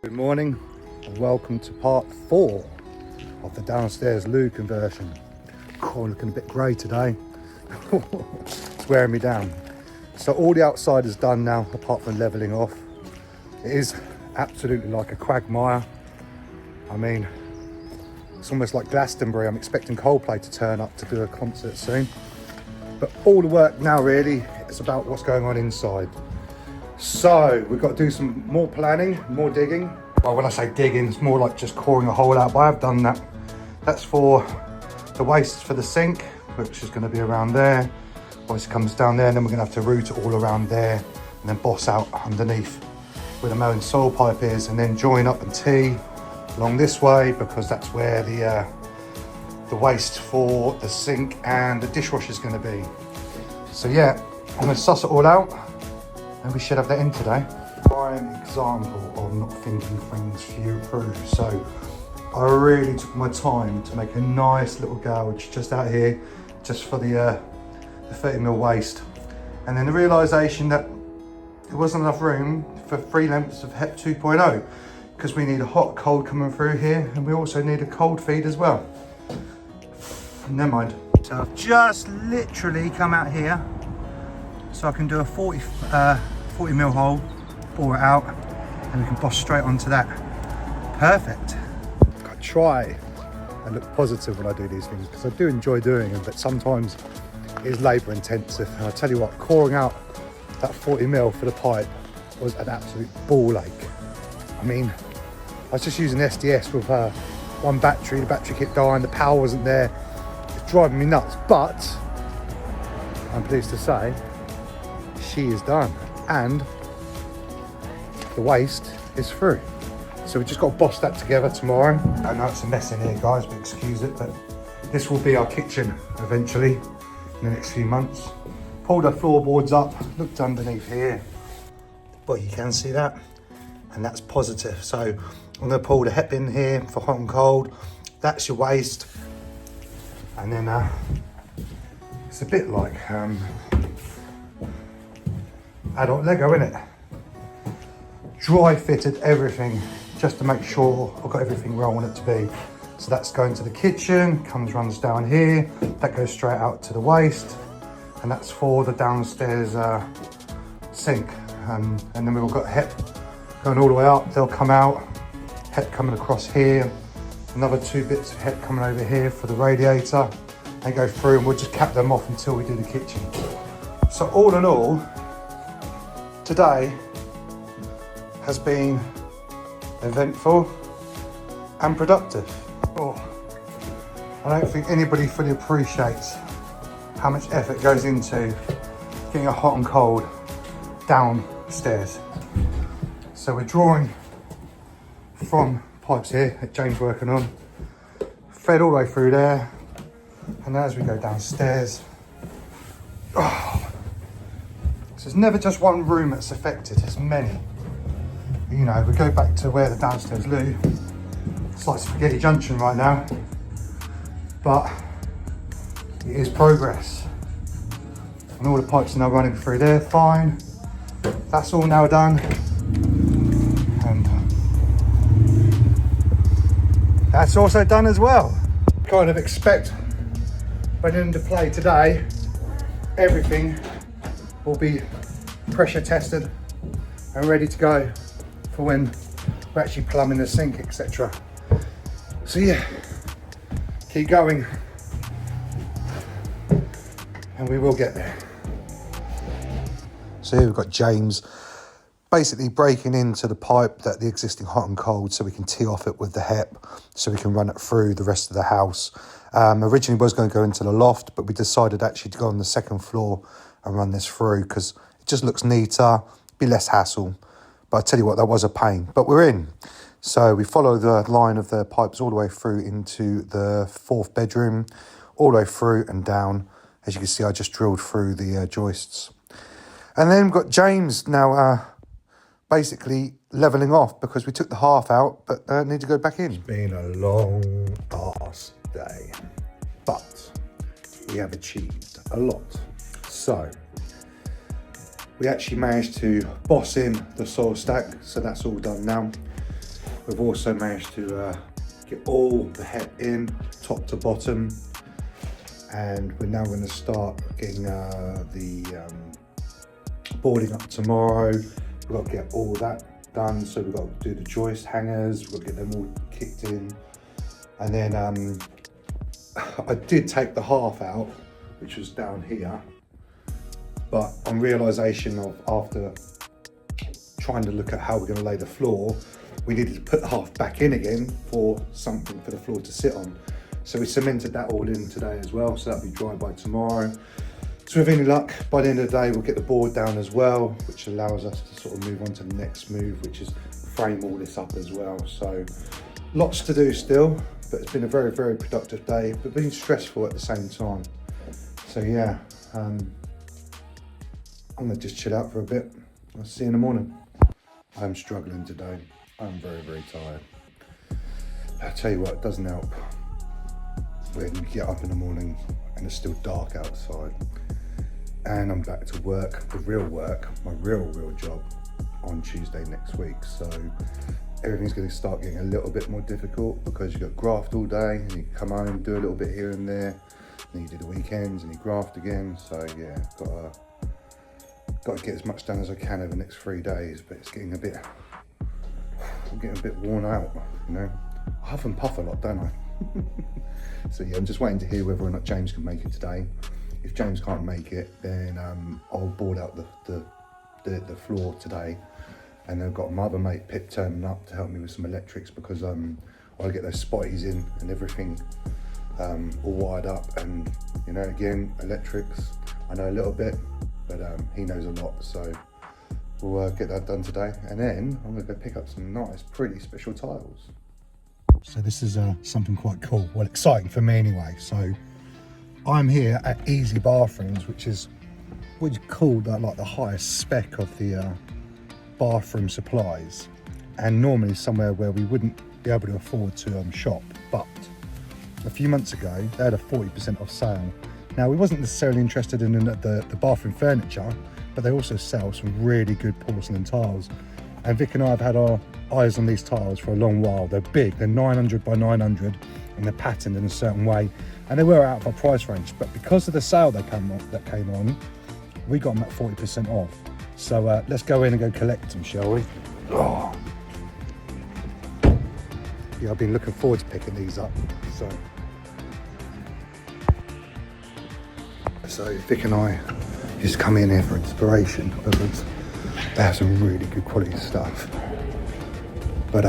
Good morning and welcome to part 4 of the downstairs loo conversion. Oh, looking a bit grey today. It's wearing me down. So all the outside is done now apart from levelling off. It is absolutely like a quagmire. I mean, it's almost like Glastonbury. I'm expecting Coldplay to turn up to do a concert soon. But all the work now really is about what's going on inside. So we've got to do some more planning, more digging. Well, when I say digging, it's more like just coring a hole out, but I've done that. That's for the waste for the sink, which is going to be around there. Obviously comes down there, and then we're going to have to route it all around there and then boss out underneath where the mowing soil pipe is, and then join up and tee along this way because that's where the waste for the sink and the dishwasher is going to be. So yeah, I'm going to suss it all out. And we should have that in today. Prime example of not thinking things through. So I really took my time to make a nice little gouge just out here, just for the 30mm waste. And then the realisation that there wasn't enough room for 3 lengths of HEP 2.0 because we need a hot cold coming through here, and we also need a cold feed as well. Never mind. So I've just literally come out here so I can do a 40mm hole, bore it out, and we can boss straight onto that. Perfect. I try and look positive when I do these things because I do enjoy doing them, but sometimes it is labour intensive. And I tell you what, coring out that 40mm for the pipe was an absolute ball ache. I mean, I was just using SDS with one battery, the battery kept dying, the power wasn't there. It's driving me nuts, but I'm pleased to say she is done and the waste is through. So we just got to boss that together tomorrow. I know it's a mess in here, guys, but excuse it, but this will be our kitchen eventually in the next few months. Pulled our floorboards up, looked underneath here, but you can see that, and that's positive. So I'm going to pull the HEP in here for hot and cold. That's your waste, and then it's a bit like adult Lego, innit? Dry fitted everything just to make sure I've got everything where I want it to be. So that's going to the kitchen, runs down here, that goes straight out to the waste, and that's for the downstairs sink. And then we've got HEP going all the way up, they'll come out, HEP coming across here, another 2 bits of HEP coming over here for the radiator. They go through and we'll just cap them off until we do the kitchen. So all in all, today has been eventful and productive. Oh, I don't think anybody fully appreciates how much effort goes into getting a hot and cold downstairs. So we're drawing from pipes here that James working on, fed all the way through there, and as we go downstairs, so it's never just one room that's affected, it's many. You know, we go back to where the downstairs loo, it's like Spaghetti Junction right now, but it is progress. And all the pipes are now running through there, fine. That's all now done. And that's also done as well. Kind of expect when into play today, everything will be pressure tested and ready to go for when we're actually plumbing the sink, etc. So yeah, keep going and we will get there. So here we've got James basically breaking into the pipe that the existing hot and cold so we can tee off it with the HEP so we can run it through the rest of the house. Originally was going to go into the loft, but we decided actually to go on the second floor and run this through because it just looks neater, be less hassle. But I tell you what, that was a pain, but we're in. So we follow the line of the pipes all the way through into the 4th bedroom, all the way through and down. As you can see, I just drilled through the joists. And then we've got James now basically levelling off because we took the half out, but need to go back in. It's been a long ass day, but we have achieved a lot. So we actually managed to boss in the soil stack, so that's all done now. We've also managed to get all the head in, top to bottom, and we're now going to start getting the boarding up tomorrow. We've got to get all that done, so we've got to do the joist hangers, we've got to get them all kicked in, and then I did take the half out, which was down here, but on realisation of after trying to look at how we're going to lay the floor, we needed to put the half back in again for something for the floor to sit on. So we cemented that all in today as well, so that'll be dry by tomorrow. So with any luck, by the end of the day, we'll get the board down as well, which allows us to sort of move on to the next move, which is frame all this up as well. So lots to do still, but it's been a very, very productive day, but been stressful at the same time. So yeah, I'm gonna just chill out for a bit. I'll see you in the morning. I'm struggling today. I'm very, very tired. I tell you what, it doesn't help when you get up in the morning and it's still dark outside and I'm back to work, the real work, my real job on Tuesday next week. So everything's going to start getting a little bit more difficult because you've got graft all day and you come home, do a little bit here and there, then you do the weekends and you graft again. So yeah, got to get as much done as I can over the next 3 days, but it's getting I'm getting a bit worn out, you know. I huff and puff a lot, don't I? So yeah, I'm just waiting to hear whether or not James can make it today. If James can't make it, then I'll board out the floor today, and I've got my other mate Pip turning up to help me with some electrics because I'll get those spotties in and everything all wired up, and you know, again, electrics, I know a little bit, but he knows a lot, so we'll get that done today, and then I'm gonna go pick up some nice, pretty special tiles. So this is something quite cool, well, exciting for me anyway. So I'm here at Easy Bathrooms, which is what you call like the highest spec of the bathroom supplies, and normally somewhere where we wouldn't be able to afford to shop. But a few months ago, they had a 40% off sale. Now, we wasn't necessarily interested in the bathroom furniture, but they also sell some really good porcelain tiles. And Vic and I have had our eyes on these tiles for a long while. They're big, they're 900 by 900, and they're patterned in a certain way. And they were out of our price range, but because of the sale that came on, we got them at 40% off. So let's go in and go collect them, shall we? Oh. Yeah, I've been looking forward to picking these up. So Vic and I just come in here for inspiration because they have some really good quality stuff. But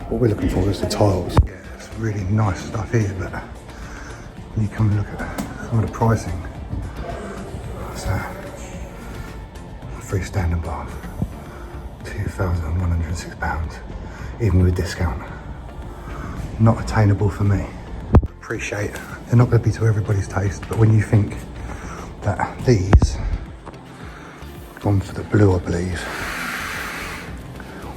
what we're looking for is the tiles. Yeah, it's really nice stuff here, but when you come and look at some of the pricing, so freestanding bath, £2,106, even with a discount. Not attainable for me. Appreciate it. They're not going to be to everybody's taste, but when you think that these, gone for the blue I believe,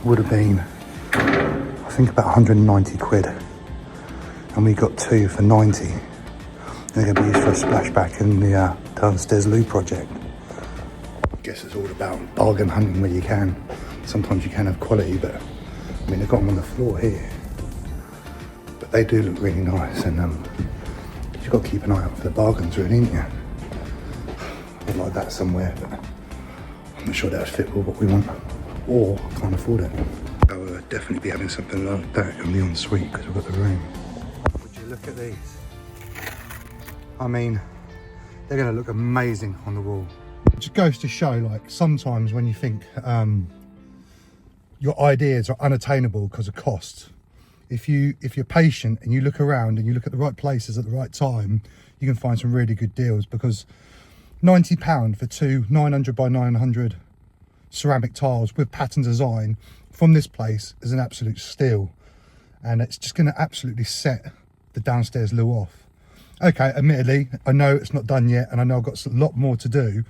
would have been I think about 190 quid, and we got two for 90. They're going to be used for a splashback in the downstairs loo project. I guess it's all about bargain hunting where you can. Sometimes you can have quality, but I mean, they've got them on the floor here, but they do look really nice, and you've got to keep an eye out for the bargains, really, ain't you? I'd like that somewhere, but I'm not sure that would fit with what we want, or can't afford it. I will definitely be having something like that in the ensuite because we've got the room. Would you look at these? I mean, they're going to look amazing on the wall. It just goes to show, like, sometimes when you think your ideas are unattainable because of cost, if you're patient and you look around and you look at the right places at the right time, you can find some really good deals, because £90 for two 900 by 900 ceramic tiles with pattern design from this place is an absolute steal, and it's just going to absolutely set the downstairs loo off. Okay, admittedly, I know it's not done yet, and I know I've got a lot more to do,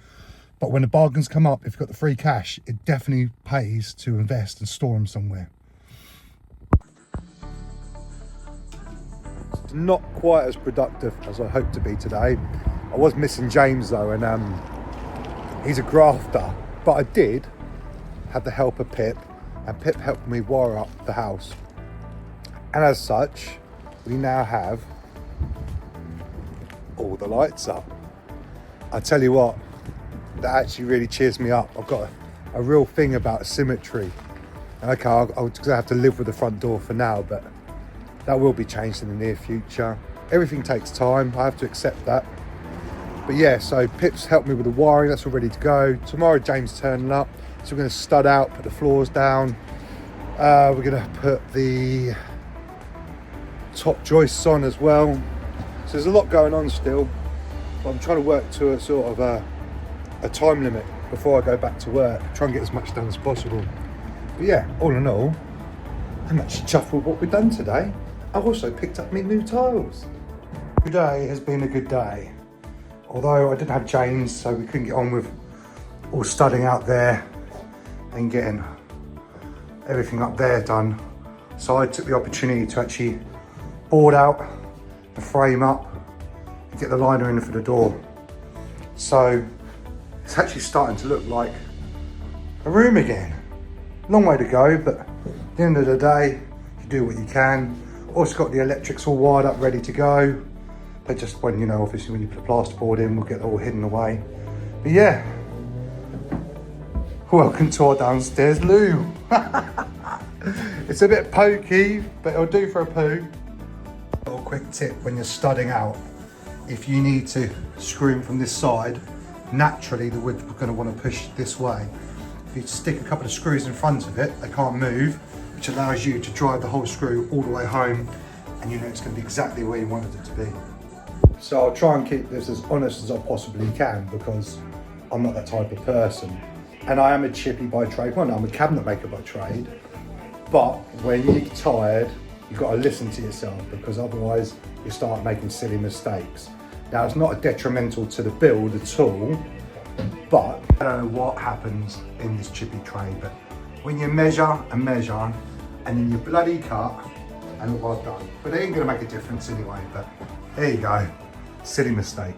but when the bargains come up, if you've got the free cash, it definitely pays to invest and store them somewhere. Not quite as productive as I hoped to be today. I was missing James though, and he's a grafter, but I did have the help of Pip, and Pip helped me wire up the house And as such, we now have all the lights up. I tell you what, that actually really cheers me up. I've got a real thing about symmetry. Okay, I'll just have to live with the front door for now, but that will be changed in the near future. Everything takes time, I have to accept that. But yeah, so Pip's helped me with the wiring, that's all ready to go. Tomorrow James turning up, so we're gonna stud out, put the floors down. We're gonna put the top joists on as well. So there's a lot going on still, but I'm trying to work to a sort of a time limit before I go back to work, try and get as much done as possible. But yeah, all in all, I'm actually chuffed with what we've done today. I've also picked up my new tiles. Today has been a good day. Although I didn't have James, so we couldn't get on with all studding out there and getting everything up there done. So I took the opportunity to actually board out the frame up and get the liner in for the door. So it's actually starting to look like a room again. Long way to go, but at the end of the day, you do what you can. Also got the electrics all wired up, ready to go. But just when, you know, obviously when you put the plasterboard in, we'll get it all hidden away. But yeah, welcome to our downstairs loo. It's a bit pokey, but it'll do for a poo. A little quick tip when you're studding out, if you need to screw from this side, naturally the wood's going to want to push this way. If you stick a couple of screws in front of it, they can't move, which allows you to drive the whole screw all the way home, and you know it's going to be exactly where you wanted it to be. So I'll try and keep this as honest as I possibly can, because I'm not that type of person. And I am a chippy by trade. Well, no, I'm a cabinet maker by trade. But when you get tired, you've got to listen to yourself, because otherwise you start making silly mistakes. Now, it's not detrimental to the build at all, but I don't know what happens in this chippy trade, but when you measure and then you bloody cut, and look what I've done. But it ain't gonna make a difference anyway, but there you go. Silly mistake.